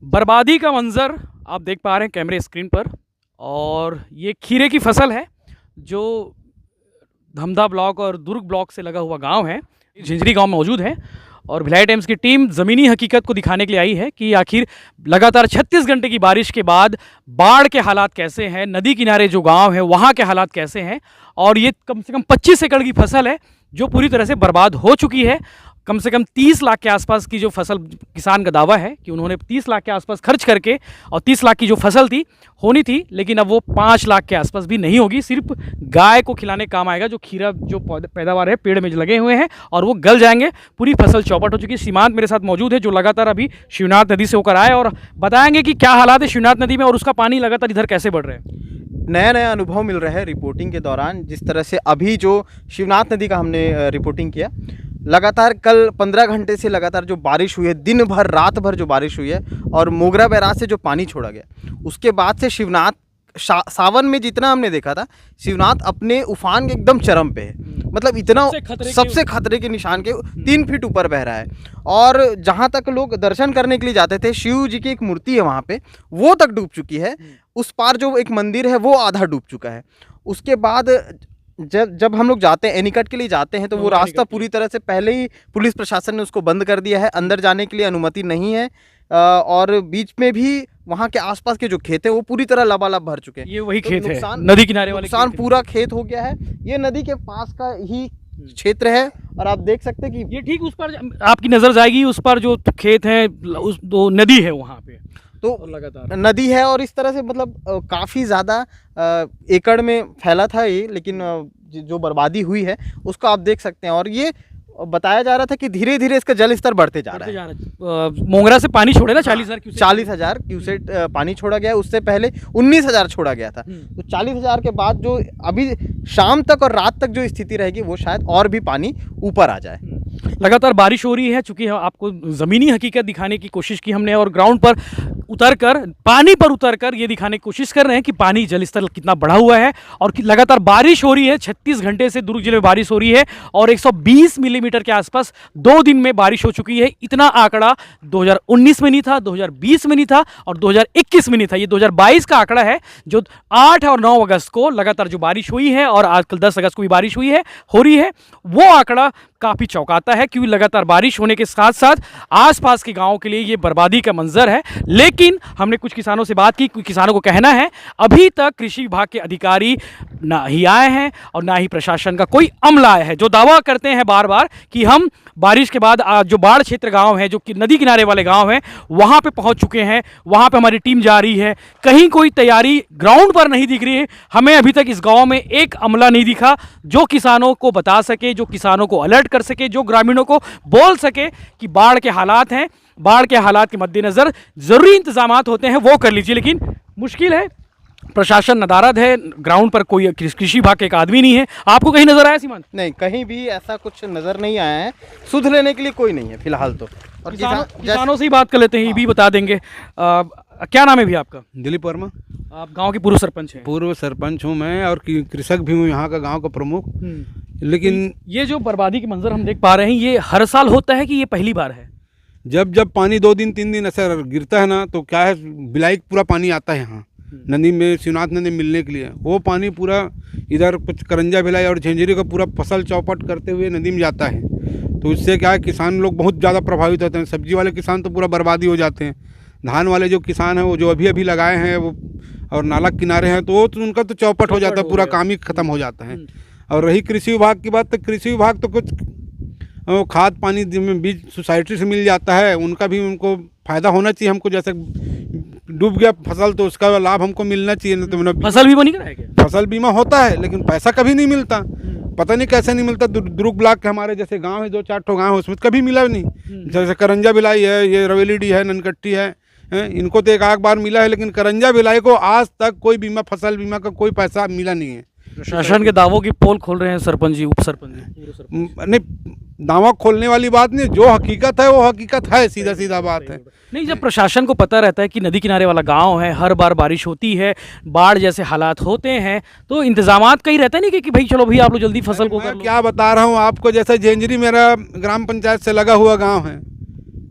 बर्बादी का मंज़र आप देख पा रहे हैं कैमरे स्क्रीन पर। और ये खीरे की फसल है जो धमधा ब्लॉक और दुर्ग ब्लॉक से लगा हुआ गांव है, झिंझरी गांव में मौजूद है। और भिलाई टाइम्स की टीम ज़मीनी हकीकत को दिखाने के लिए आई है कि आखिर लगातार 36 घंटे की बारिश के बाद बाढ़ के हालात कैसे हैं, नदी किनारे जो गांव है वहाँ के हालात कैसे हैं। और ये कम से कम 25 एकड़ की फसल है जो पूरी तरह से बर्बाद हो चुकी है। कम से कम 30 लाख के आसपास की जो फसल, किसान का दावा है कि उन्होंने 30 लाख के आसपास खर्च करके, और 30 लाख की जो फसल थी होनी थी, लेकिन अब वो 5 लाख के आसपास भी नहीं होगी। सिर्फ गाय को खिलाने काम आएगा। जो खीरा जो पैदावार है पेड़ में लगे हुए हैं और वो गल जाएंगे। पूरी फसल चौपट हो चुकी है। सीमांत मेरे साथ मौजूद है जो लगातार अभी शिवनाथ नदी से होकर आए और बताएंगे कि क्या हालात है शिवनाथ नदी में और उसका पानी लगातार इधर कैसे बढ़ रहा है। नया नया अनुभव मिल रहा है रिपोर्टिंग के दौरान। जिस तरह से अभी जो शिवनाथ नदी का हमने रिपोर्टिंग किया, लगातार कल 15 घंटे से लगातार जो बारिश हुई है, दिन भर रात भर जो बारिश हुई है और मोगरा बैराज से जो पानी छोड़ा गया, उसके बाद से शिवनाथ सावन में जितना हमने देखा था, शिवनाथ अपने उफान के एकदम चरम पे है। मतलब इतना सबसे खतरे के निशान के 3 फीट ऊपर बह रहा है। और जहाँ तक लोग दर्शन करने के लिए जाते थे, शिव जी की एक मूर्ति है वहाँ पे, वो तक डूब चुकी है। उस पार जो एक मंदिर है वो आधा डूब चुका है। उसके बाद जब हम लोग जाते हैं, एनीकट के लिए जाते हैं, तो वो रास्ता पूरी तरह से पहले ही पुलिस प्रशासन ने उसको बंद कर दिया है। अंदर जाने के लिए अनुमति नहीं है। और बीच में भी वहाँ के आसपास के जो खेत है वो पूरी तरह लबालब भर चुके हैं। ये वही खेत है, नदी किनारे वाले नुकसान पूरा खेत हो गया है। ये नदी के पास का ही क्षेत्र है और आप देख सकते हैं कि ये ठीक उस पर आपकी नजर जाएगी, उस पर जो खेत है, उस दो नदी है वहाँ पे, तो लगातार नदी है। और इस तरह से मतलब काफ़ी ज़्यादा एकड़ में फैला था ये, लेकिन जो बर्बादी हुई है उसको आप देख सकते हैं। और ये बताया जा रहा था कि धीरे धीरे इसका जल स्तर बढ़ते जा रहा है। मोंगरा से पानी छोड़े ना 40,000 क्यूसेक पानी छोड़ा गया। उससे पहले 19,000 छोड़ा गया था। तो 40,000 के बाद जो अभी शाम तक और रात तक जो स्थिति रहेगी वो शायद और भी पानी ऊपर आ जाए। लगातार बारिश हो रही है। चूंकि आपको ज़मीनी हकीकत दिखाने की कोशिश की हमने और ग्राउंड पर उतरकर, पानी पर उतरकर ये दिखाने की कोशिश कर रहे हैं कि पानी जल स्तर कितना बढ़ा हुआ है और कि लगातार बारिश हो रही है। 36 घंटे से दुर्ग जिले में बारिश हो रही है और 120 मिलीमीटर के आसपास 2 दिन में बारिश हो चुकी है। इतना आंकड़ा 2019 में नहीं था, 2020 में नहीं था और 2021 में नहीं था। ये 2022 का आंकड़ा है जो 8 और 9 अगस्त को लगातार जो बारिश हुई है और आजकल 10 अगस्त को भी बारिश हुई है, हो रही है। वो आंकड़ा काफ़ी चौंकाता है क्योंकि लगातार बारिश होने के साथ साथ आसपास के गांवों के लिए ये बर्बादी का मंजर है। लेकिन हमने कुछ किसानों से बात की, कुछ किसानों को कहना है अभी तक कृषि विभाग के अधिकारी ना ही आए हैं और ना ही प्रशासन का कोई अमला आया है, जो दावा करते हैं बार बार कि हम बारिश के बाद जो बाढ़ क्षेत्र गांव है, जो कि नदी किनारे वाले गांव हैं, वहां पे पहुंच चुके हैं, वहां पे हमारी टीम जा रही है। कहीं कोई तैयारी ग्राउंड पर नहीं दिख रही है। हमें अभी तक इस गांव में एक अमला नहीं दिखा जो किसानों को बता सके, जो किसानों को अलर्ट कर सके, जो ग्रामीणों को बोल सके कि बाढ़ के हालात हैं, बाढ़ के हालात के मद्देनजर जरूरी इंतजामात होते हैं वो कर लीजिए। लेकिन मुश्किल है, प्रशासन नदारद है, ग्राउंड पर कोई कृषि विभाग का एक आदमी नहीं है। आपको कहीं नजर आया सीमांत? नहीं, कहीं भी ऐसा कुछ नजर नहीं आया है। सुध लेने के लिए कोई नहीं है फिलहाल तो। और किसानों से ही बात कर लेते हैं, ये भी बता देंगे। क्या नाम है भी आपका? दिलीप वर्मा। आप गांव के पूर्व सरपंच हैं? पूर्व सरपंच हूँ मैं और कृषक भी हूँ, यहाँ का गांव का प्रमुख। लेकिन ये जो बर्बादी के मंजर हम देख पा रहे हैं, ये हर साल होता है कि ये पहली बार है? जब पानी 2 दिन 3 दिन ऐसा गिरता है ना, तो क्या है, बिलाई पूरा पानी आता है यहाँ नदी में, शिवनाथ नदी मिलने के लिए। वो पानी पूरा इधर कुछ करंजा भिलाई और झिंझरी का पूरा फसल चौपट करते हुए नदी में जाता है। तो इससे क्या है, किसान लोग बहुत ज़्यादा प्रभावित होते हैं। सब्जी वाले किसान तो पूरा बर्बादी हो जाते हैं। धान वाले जो किसान हैं वो जो अभी लगाए हैं वो, और नाला किनारे हैं, तो उनका तो चौपट हो जाता है, पूरा काम ही खत्म हो जाता है। और रही कृषि विभाग की बात, तो कृषि विभाग तो कुछ खाद पानी बीज सोसाइटी से मिल जाता है, उनका भी उनको फ़ायदा होना चाहिए। हमको जैसे डूब गया फसल तो उसका लाभ हमको मिलना चाहिए। ना तो फसल बीमा नहीं कराया गया? फसल बीमा होता है लेकिन पैसा कभी नहीं मिलता, पता नहीं कैसे नहीं मिलता। दुर्ग ब्लॉक के हमारे जैसे गांव है, 2-4 ठो गांव है, उसमें कभी मिला नहीं। जैसे करंजा भिलाई है, ये रवेलीडी है, ननकट्टी है, इनको तो एक आध बार मिला है, लेकिन करंजा भिलाई को आज तक कोई बीमा, फसल बीमा का कोई पैसा मिला नहीं है। प्रशासन के दावों की पोल खोल रहे हैं सरपंच जी, उप सरपंच जी। नहीं, दावा खोलने वाली बात नहीं, जो हकीकत है वो हकीकत है, सीधा सीधा बात है। नहीं, जब प्रशासन को पता रहता है कि नदी किनारे वाला गांव है, हर बार बारिश होती है, बाढ़ जैसे हालात होते हैं, तो इंतजामात कहीं रहता नहीं कि भाई चलो भाई आप लोग जल्दी फसल को कर लो। क्या बता रहा हूँ आपको, जैसे झिंझरी मेरा ग्राम पंचायत से लगा हुआ गाँव है,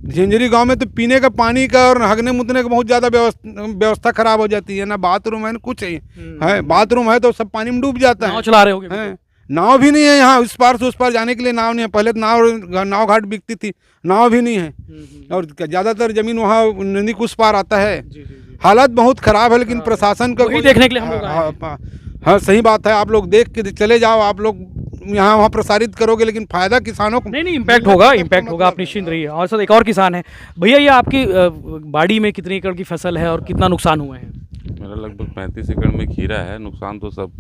झिंझरी गांव में तो पीने का पानी का और हगने मुतने का बहुत ज़्यादा व्यवस्था खराब हो जाती है ना, बाथरूम है ना कुछ है, बाथरूम है तो सब पानी में डूब जाता नाव है। चला रहे होगे हैं, नाव भी नहीं है यहाँ, उस पार से उस पार जाने के लिए नाव नहीं है। पहले तो नाव घाट बिकती थी, नाव भी नहीं है, और ज़्यादातर जमीन वहाँ नदी के उस पार आता है। हालत बहुत खराब है, लेकिन प्रशासन का वही देखने के लिए हम लोग आए हैं। हाँ सही बात है, आप लोग देख के चले जाओ, आप लोग यहाँ वहाँ प्रसारित करोगे, लेकिन फायदा किसानों को नहीं इम्पैक्ट होगा, इम्पैक्ट होगा, आप निश्चिंत रहिए। और सर एक और किसान है, भैया ये आपकी बाड़ी में कितने एकड़ की फसल है और कितना नुकसान हुआ है? मेरा लगभग 35 एकड़ में खीरा है, नुकसान तो सब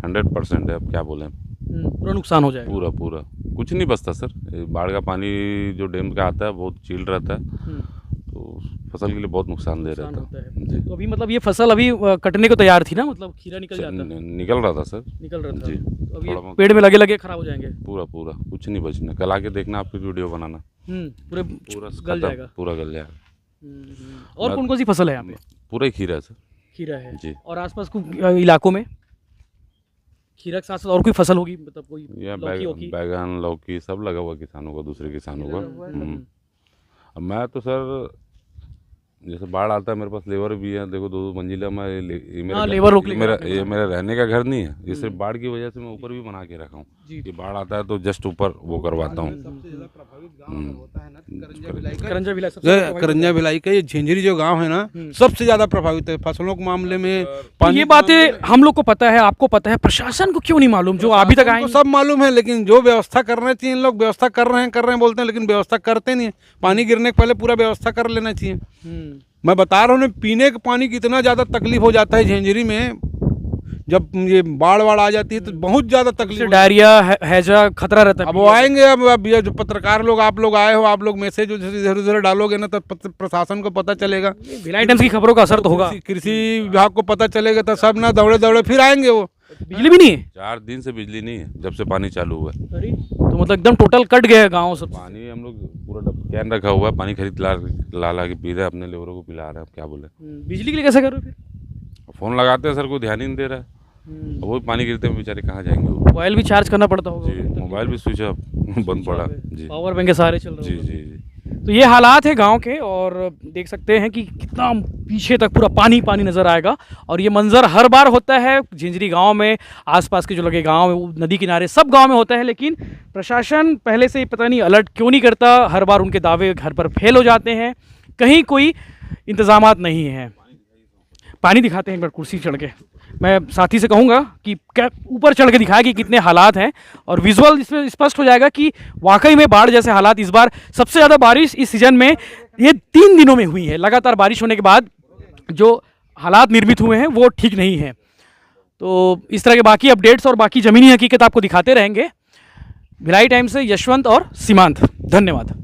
100% है, अब क्या बोलें। पूरा नुकसान हो जाएगा। पूरा कुछ नहीं बचता सर, ये बाढ़ का पानी जो डैम का आता है बहुत चील रहता है, तो फसल के लिए बहुत नुकसान दे रहता है जी। तो अभी मतलब ये फसल अभी कटने को तैयार थी ना, मतलब खीरा निकल जाता? निकल रहा था सर, निकल रहा था जी। तो अभी थोड़ा ये बहुत- पेड़ में लगे लगे खराब हो जाएंगे। पूरा कुछ नहीं बचना, कल आके देखना, आपकी वीडियो बनाना, पूरे पूरा गल जाएगा। पूरा गल जाएगा। और कौन कौन सी फसल है यहाँ पे? पूरा ही खीरा है सर खीरा है जी। और आसपास कुछ इलाकों में खीरा के साथ साथ और कोई फसल होगी, मतलब कोई या लौकी होगी? बैगन लौकी सब लगा हुआ किसानों का, दूसरे किसानों का। अब मैं तो सर जैसे बाढ़ आता है, मेरे पास लेबर भी है, देखो 2 मंजिला में लेबर रोक लेके ये मेरा रहने का घर नहीं है, ये सिर्फ बाढ़ की वजह से मैं ऊपर भी बना के रखा हूँ कि बाढ़ आता है तो जस्ट ऊपर वो करवाता हूँ। करंजा भिलाई सबसे करंजा भिलाई का ये झिंझरी जो गांव है ना, सबसे ज्यादा प्रभावित है फसलों के मामले में। तो ये बातें हम लोग को पता है, आपको पता है, प्रशासन को क्यों नहीं मालूम जो अभी तक आए को सब मालूम है, लेकिन जो व्यवस्था करना चाहिए इन लोग व्यवस्था कर रहे हैं बोलते हैं, लेकिन व्यवस्था करते नहीं है। पानी गिरने के पहले पूरा व्यवस्था कर लेना चाहिए। मैं बता रहा हूँ, पीने के पानी की इतना ज़्यादा तकलीफ हो जाता है झिंझरी में, जब ये बाढ़ आ जाती है तो बहुत ज़्यादा तकलीफ, डायरिया हैजा खतरा रहता है। अब वो आएंगे, अब ये जो पत्रकार लोग आप लोग आए हो, आप लोग मैसेज इधर उधर डालोगे ना तो प्रशासन को पता चलेगा, भिलाई टाइम्स की खबरों का असर तो होगा, कृषि विभाग को पता चलेगा, तो सब ना दौड़े फिर आएंगे। वो बिजली भी नहीं है 4 दिन से बिजली नहीं है जब से पानी चालू हुआ है। अरे तो मतलब एकदम टोटल कट गया गाँव सब। पानी हम लोग पूरा कैन रखा हुआ है, पानी खरीद ला के पी रहे हैं, अपने लेबरों को पिला रहे हैं, अब क्या बोले। बिजली के लिए कैसे कर रहे हो फिर? फ़ोन लगाते हैं सर, कोई ध्यान ही नहीं दे रहा है, वो पानी गिरते हैं बेचारे, कहाँ जाएंगे वो। मोबाइल भी चार्ज करना पड़ता होगा जी, मोबाइल भी स्विच ऑफ बंद पड़ा जी। पावर बैंक के सहारे चल रहे जी हो। जी जी। तो ये हालात है गांव के, और देख सकते हैं कि कितना पीछे तक पूरा पानी पानी नज़र आएगा। और ये मंजर हर बार होता है झिंझरी गांव में, आसपास के जो लगे गांव है, वो नदी किनारे सब गांव में होता है, लेकिन प्रशासन पहले से ही पता नहीं अलर्ट क्यों नहीं करता। हर बार उनके दावे घर पर फेल हो जाते हैं, कहीं कोई इंतजामात नहीं है। पानी दिखाते हैं एक बार कुर्सी चढ़ के, मैं साथी से कहूँगा कि क्या ऊपर चढ़ के दिखाया कि कितने हालात हैं, और विजुअल इसमें स्पष्ट हो जाएगा कि वाकई में बाढ़ जैसे हालात इस बार सबसे ज़्यादा बारिश इस सीज़न में ये 3 दिनों में हुई है। लगातार बारिश होने के बाद जो हालात निर्मित हुए हैं वो ठीक नहीं है। तो इस तरह के बाकी अपडेट्स और बाकी ज़मीनी हकीकत आपको दिखाते रहेंगे। भिलाई टाइम्स से यशवंत और सीमांत, धन्यवाद।